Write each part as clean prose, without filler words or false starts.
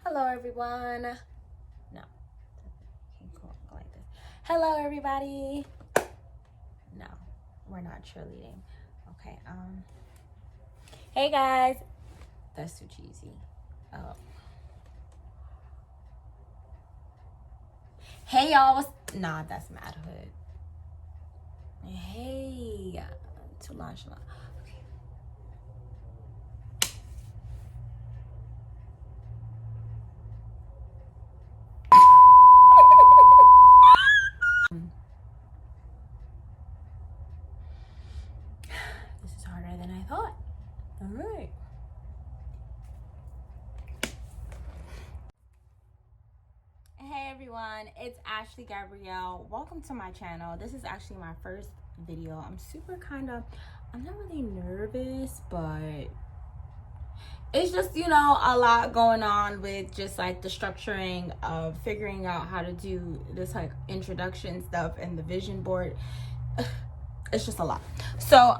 Hello everyone. No, can't go like this. Hello everybody. No, we're not cheerleading. Okay. Hey guys. That's too cheesy. Oh. Hey y'all. Nah, that's Mad Hood. Hey. Too nonchalant. Okay. This is harder than I thought. All right. Hey everyone, it's Ashley Gabrielle. Welcome to my channel. This is actually my first video. I'm not really nervous, but it's just, a lot going on with just like the structuring of figuring out how to do this like introduction stuff and the vision board. It's just a lot. So,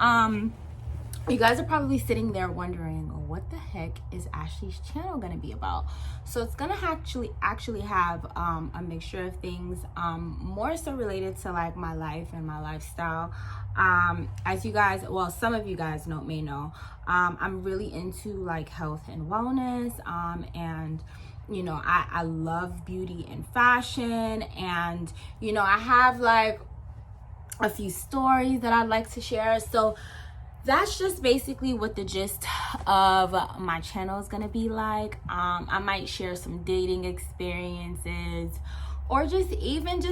you guys are probably sitting there wondering, what the heck is Ashley's channel gonna be about? So it's gonna actually have a mixture of things, more so related to like my life and my lifestyle. As you guys, well, some of you guys may know, I'm really into like health and wellness, and I love beauty and fashion, and I have like a few stories that I'd like to share. So that's just basically what the gist of my channel is gonna be like. I might share some dating experiences or just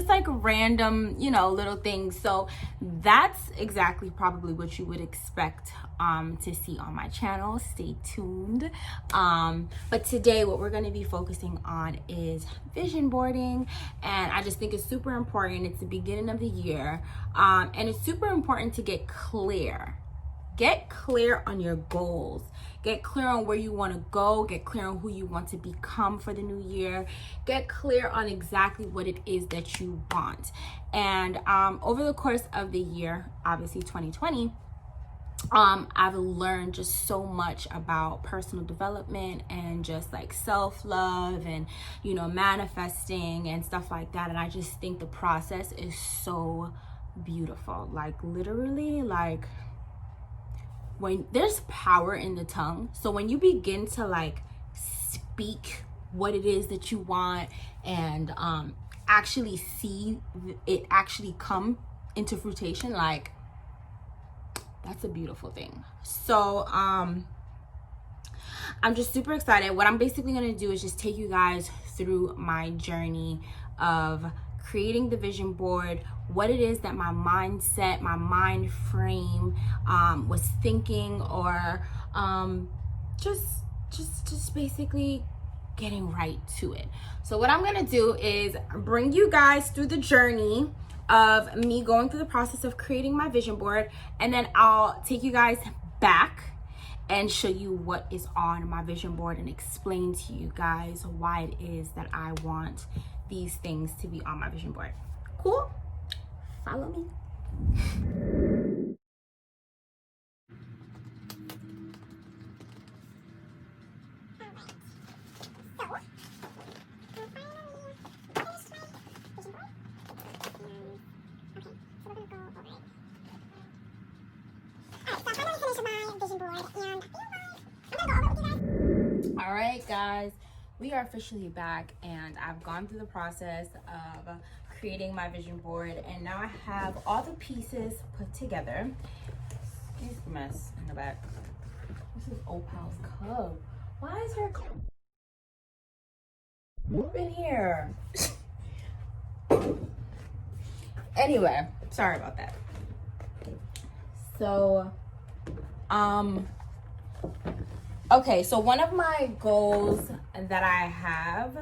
like random, little things. So that's exactly probably what you would expect to see on my channel. Stay tuned. But today what we're gonna be focusing on is vision boarding, and I just think it's super important. It's the beginning of the year, and it's super important to get clear on your goals, get clear on where you want to go, get clear on who you want to become for the new year, get clear on exactly what it is that you want. And over the course of the year, obviously 2020, I've learned just so much about personal development and just like self-love and manifesting and stuff like that. And I just think the process is so beautiful. Like literally, like when there's power in the tongue. So when you begin to like speak what it is that you want and actually see it actually come into fruition, like that's a beautiful thing. So I'm just super excited. What I'm basically going to do is just take you guys through my journey of creating the vision board, what it is that my mindset, my mind frame was thinking, or just basically getting right to it. So what I'm gonna do is bring you guys through the journey of me going through the process of creating my vision board, and then I'll take you guys back and show you what is on my vision board and explain to you guys why it is that I want these things to be on my vision board. Cool? Follow me. All right, guys, we are officially back, and I've gone through the process of creating my vision board, and now I have all the pieces put together. Excuse the mess in the back. This is Opal's cub. Why is her move in here? Anyway, sorry about that. So okay, so one of my goals that I have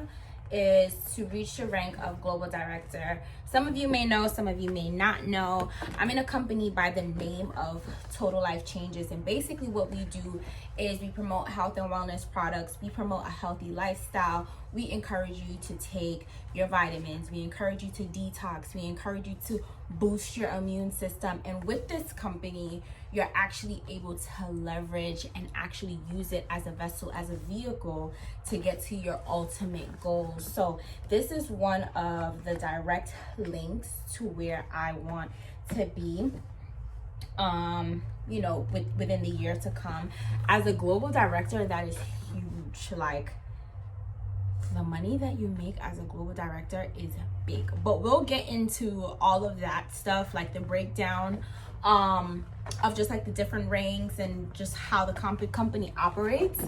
is to reach the rank of global director. Some of you may know, some of you may not know. I'm in a company by the name of Total Life Changes, and basically what we do is we promote health and wellness products. We promote a healthy lifestyle. We encourage you to take your vitamins. We encourage you to detox. We encourage you to boost your immune system. And with this company, you're actually able to leverage and actually use it as a vessel, as a vehicle to get to your ultimate goals. So this is one of the direct links to where I want to be, you know, within the year to come. As a global director, that is huge. Like, the money that you make as a global director is big, but we'll get into all of that stuff, like the breakdown of just like the different ranks and just how the company operates.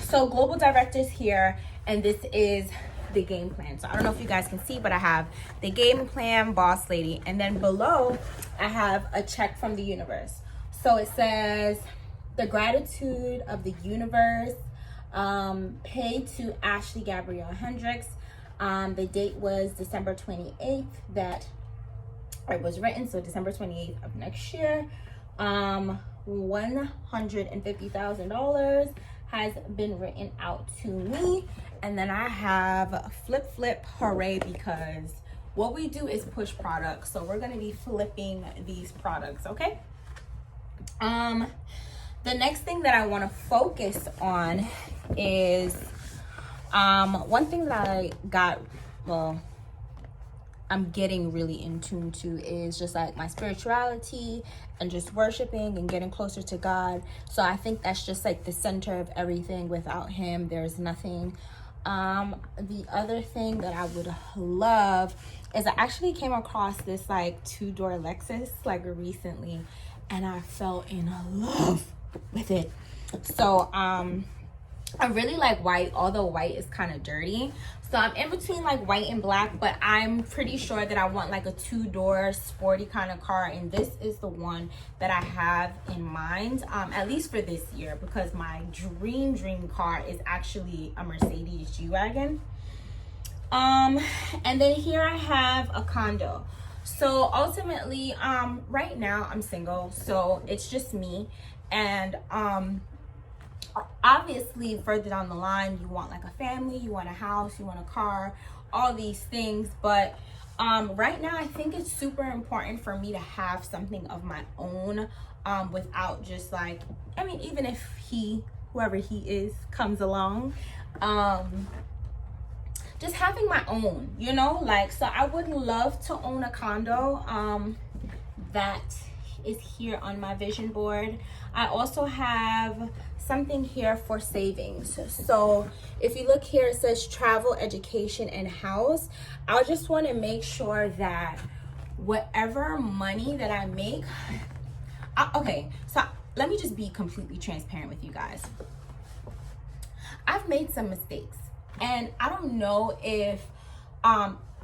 So global directors here, and this is the game plan. So I don't know if you guys can see, but I have the game plan, boss lady, and then below I have a check from the universe. So it says the gratitude of the universe, paid to Ashley Gabrielle Hendricks. The date was December 28th that it was written, so December 28th of next year. $150,000 has been written out to me. And then I have flip hooray, because what we do is push products, so we're going to be flipping these products. Okay, the next thing that I want to focus on is one thing that I got, well, I'm getting really in tune to, is just like my spirituality and just worshiping and getting closer to God. So I think that's just like the center of everything. Without him, there's nothing. The other thing that I would love is I actually came across this like 2-door Lexus like recently, and I fell in love with it. So I really like white, although white is kind of dirty. So I'm in between like white and black, but I'm pretty sure that I want like a 2-door sporty kind of car, and this is the one that I have in mind, at least for this year, because my dream car is actually a Mercedes G-Wagon. And then here I have a condo. So ultimately, right now I'm single, so it's just me, and obviously further down the line you want like a family, you want a house, you want a car, all these things. But right now I think it's super important for me to have something of my own, without just like, I mean, even if whoever he is comes along, just having my own, you know, like, so I would love to own a condo. That is here on my vision board. I also have something here for savings. So if you look here, it says travel, education, and house. I just want to make sure that whatever money that I make, okay, so let me just be completely transparent with you guys. I've made some mistakes, and I don't know if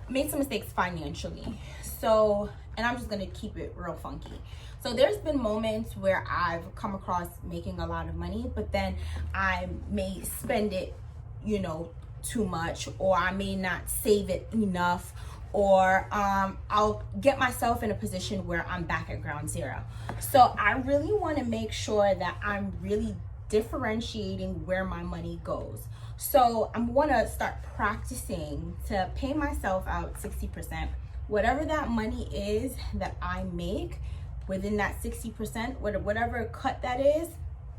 made some mistakes financially. So, and I'm just gonna keep it real funky. So there's been moments where I've come across making a lot of money, but then I may spend it, you know, too much, or I may not save it enough, or I'll get myself in a position where I'm back at ground zero. So I really want to make sure that I'm really differentiating where my money goes. So I'm going to start practicing to pay myself out 60%. Whatever that money is that I make, within that 60%, whatever cut that is,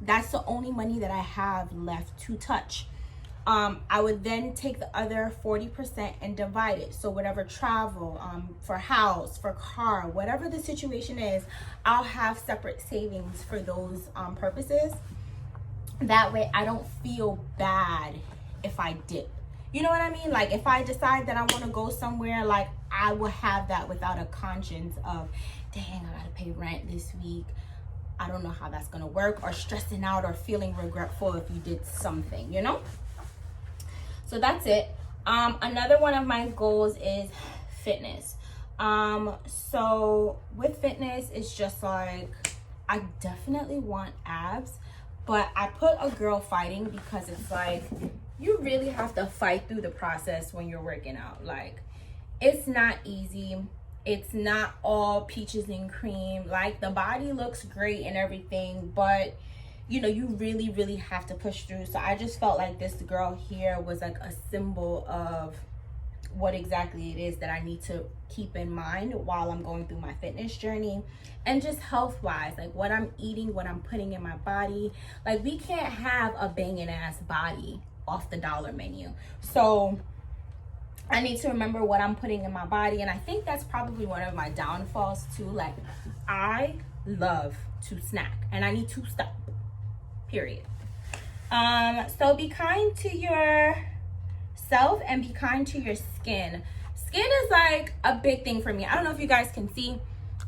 that's the only money that I have left to touch. I would then take the other 40% and divide it. So whatever travel, for house, for car, whatever the situation is, I'll have separate savings for those purposes. That way I don't feel bad if I dip. You know what I mean? Like, if I decide that I want to go somewhere, like, I will have that without a conscience of, dang, I gotta pay rent this week. I don't know how that's gonna work, or stressing out or feeling regretful if you did something, you know? So that's it. Another one of my goals is fitness. So with fitness, it's just like, I definitely want abs, but I put a girl fighting because it's like, you really have to fight through the process when you're working out. Like, it's not easy. It's not all peaches and cream. Like, the body looks great and everything, but you know, you really, really have to push through. So I just felt like this girl here was like a symbol of what exactly it is that I need to keep in mind while I'm going through my fitness journey, and just health wise, like what I'm eating, what I'm putting in my body. Like, we can't have a banging ass body off the dollar menu. So I need to remember what I'm putting in my body. And I think that's probably one of my downfalls too. Like, I love to snack and I need to stop, period. So be kind to yourself and be kind to your skin. Skin is like a big thing for me. I don't know if you guys can see,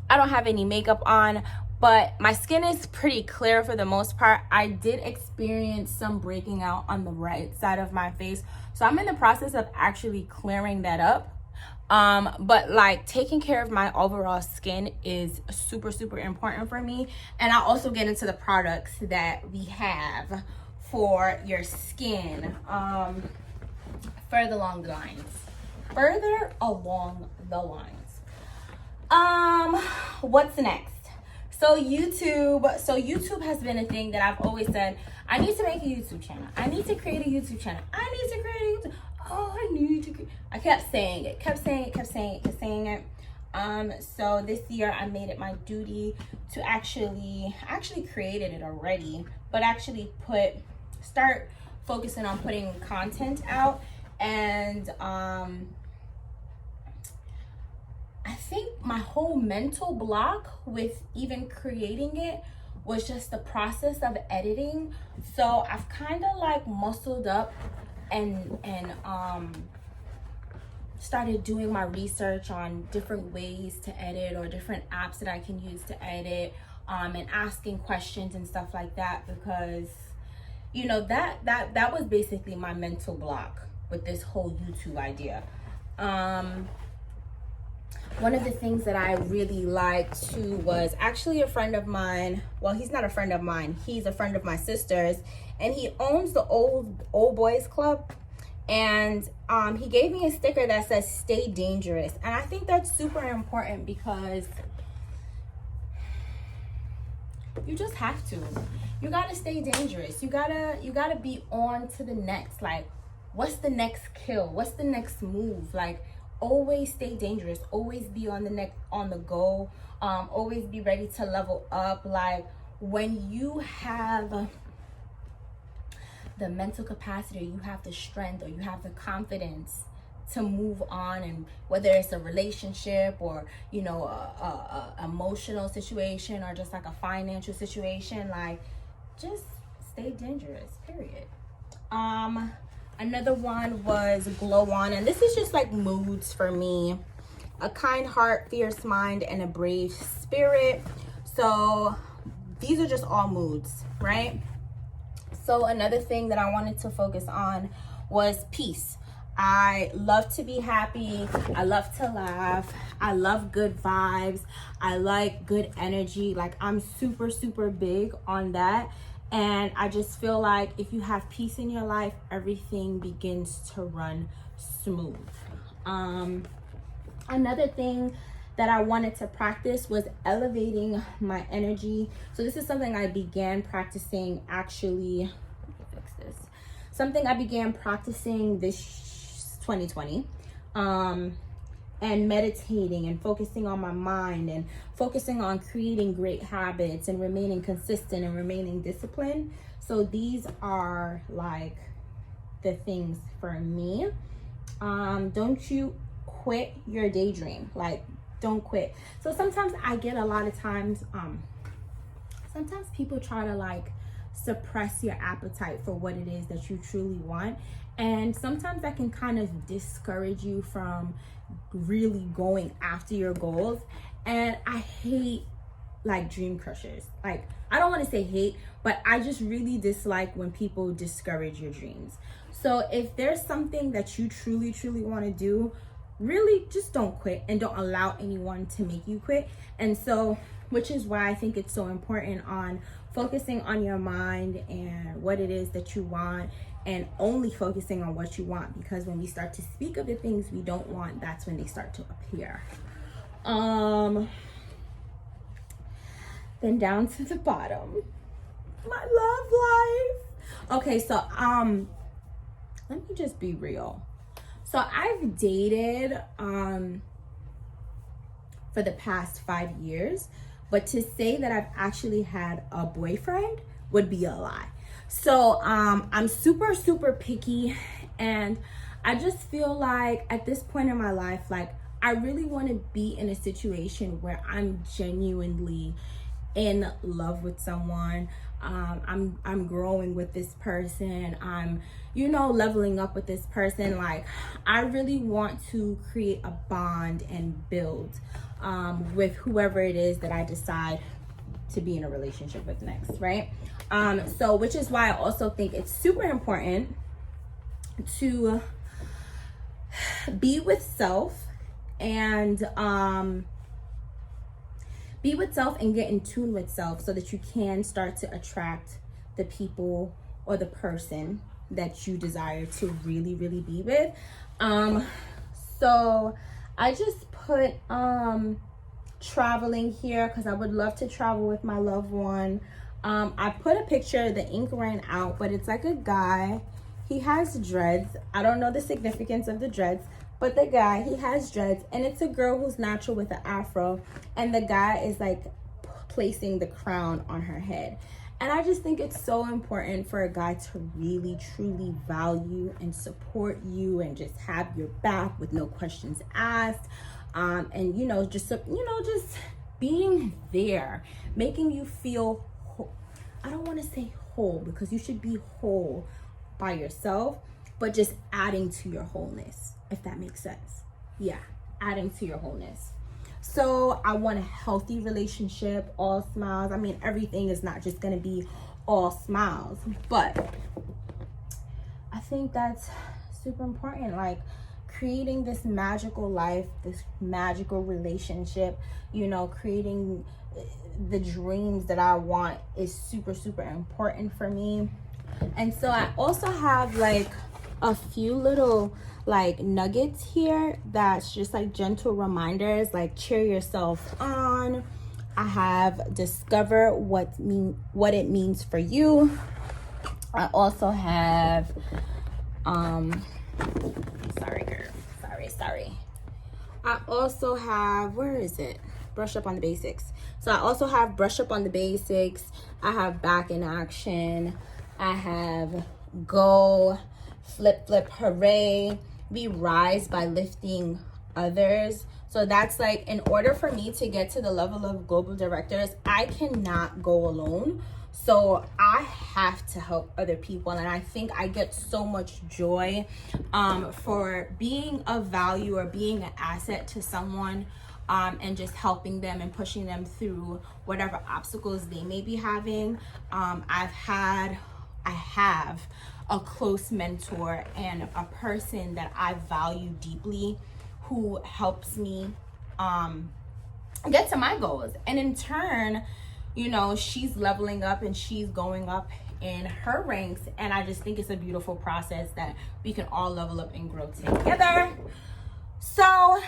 I don't have any makeup on, but my skin is pretty clear for the most part. I did experience some breaking out on the right side of my face, so I'm in the process of actually clearing that up. But like, taking care of my overall skin is super, super important for me. And I'll also get into the products that we have for your skin further along the lines. What's next? So YouTube has been a thing that I've always said, I need to make a YouTube channel. I need to create a YouTube channel. I kept saying it. So this year I made it my duty to actually created it already, but actually start focusing on putting content out. And I think my whole mental block with even creating it was just the process of editing. So I've kind of like muscled up and started doing my research on different ways to edit or different apps that I can use to edit, and asking questions and stuff like that, because you know that was basically my mental block with this whole YouTube idea. One of the things that I really liked too was actually a friend of mine. Well, he's not a friend of mine. He's a friend of my sister's, and he owns the old boys club. And he gave me a sticker that says "Stay Dangerous," and I think that's super important because you just have to. You gotta stay dangerous. You gotta be on to the next. Like, what's the next kill? What's the next move? Like, always stay dangerous. Always be on the go. Always be ready to level up. Like, when you have the mental capacity, you have the strength, or you have the confidence to move on, and whether it's a relationship or, you know, a emotional situation or just like a financial situation, like, just stay dangerous, period. Another one was glow on, and this is just like moods for me: a kind heart, fierce mind, and a brave spirit. So these are just all moods, right? So another thing that I wanted to focus on was peace. I love to be happy. I love to laugh. I love good vibes. I like good energy. Like, I'm super, super big on that. And I just feel like if you have peace in your life, everything begins to run smooth. Another thing that I wanted to practice was elevating my energy. So this is something I began practicing actually, something I began practicing this 2020, and meditating and focusing on my mind and focusing on creating great habits and remaining consistent and remaining disciplined. So these are like the things for me. Don't you quit your daydream. Like, don't quit. So sometimes I get a lot of times, sometimes people try to like suppress your appetite for what it is that you truly want, and sometimes that can kind of discourage you from really going after your goals. And I hate like dream crushers. Like, I don't want to say hate, but I just really dislike when people discourage your dreams. So if there's something that you truly want to do, really just don't quit, and don't allow anyone to make you quit. And so, which is why I think it's so important on focusing on your mind and what it is that you want, and only focusing on what you want, because when we start to speak of the things we don't want, that's when they start to appear. Then down to the bottom, my love life. Okay, so let me just be real. So I've dated for the past 5 years, but to say that I've actually had a boyfriend would be a lie. So I'm super picky, and I just feel like at this point in my life, like I really want to be in a situation where I'm genuinely in love with someone. I'm growing with this person. I'm, leveling up with this person. Like, I really want to create a bond and build with whoever it is that I decide to be in a relationship with next, right? So which is why I also think it's super important to be with self and get in tune with self, so that you can start to attract the people or the person that you desire to really be with. So I just put traveling here because I would love to travel with my loved one. I put a picture, the ink ran out, but it's like a guy. He has dreads. I don't know the significance of the dreads, but the guy, he has dreads, and it's a girl who's natural with an afro, and the guy is like placing the crown on her head. And I just think it's so important for a guy to really truly value and support you and just have your back with no questions asked. And just being there, making you feel whole. I don't want to say whole, because you should be whole by yourself, but just adding to your wholeness, if that makes sense. Yeah, adding to your wholeness. So I want a healthy relationship, all smiles. I mean, everything is not just gonna be all smiles, but I think that's super important. Like, creating this magical life, this magical relationship, creating the dreams that I want is super important for me. And so I also have like a few little like nuggets here that's just like gentle reminders, like cheer yourself on. I have discover what it means for you. I also have sorry. I also have, where is it? Brush up on the basics. So I also have brush up on the basics. I have back in action. I have go, flip, hooray. We rise by lifting others. So that's like, in order for me to get to the level of global directors, I cannot go alone. So I have to help other people. And I think I get so much joy for being of value or being an asset to someone, and just helping them and pushing them through whatever obstacles they may be having. I have a close mentor and a person that I value deeply, who helps me get to my goals. And in turn, she's leveling up and she's going up in her ranks. And I just think it's a beautiful process that we can all level up and grow together. So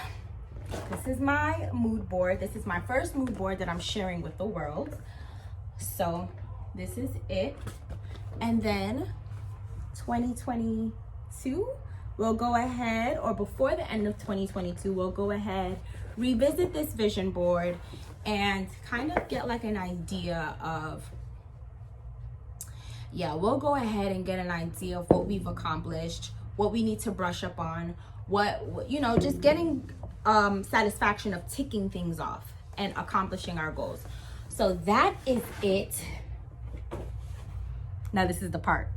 this is my mood board. This is my first mood board that I'm sharing with the world. So this is it. And then 2022, we'll go ahead, or before the end of 2022, we'll go ahead, revisit this vision board and kind of get like an idea of, we'll go ahead and get an idea of what we've accomplished, what we need to brush up on, just getting satisfaction of ticking things off and accomplishing our goals. So that is it. Now this is the part.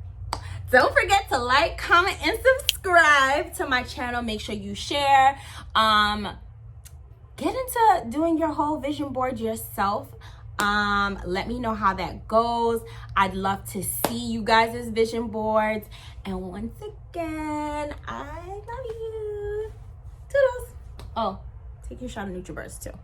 Don't forget to like, comment, and subscribe to my channel. Make sure you share. Get into doing your whole vision board yourself. Let me know how that goes. I'd love to see you guys' vision boards. And once again, I love you. Toodles. Oh, take your shot of NutriBurst too.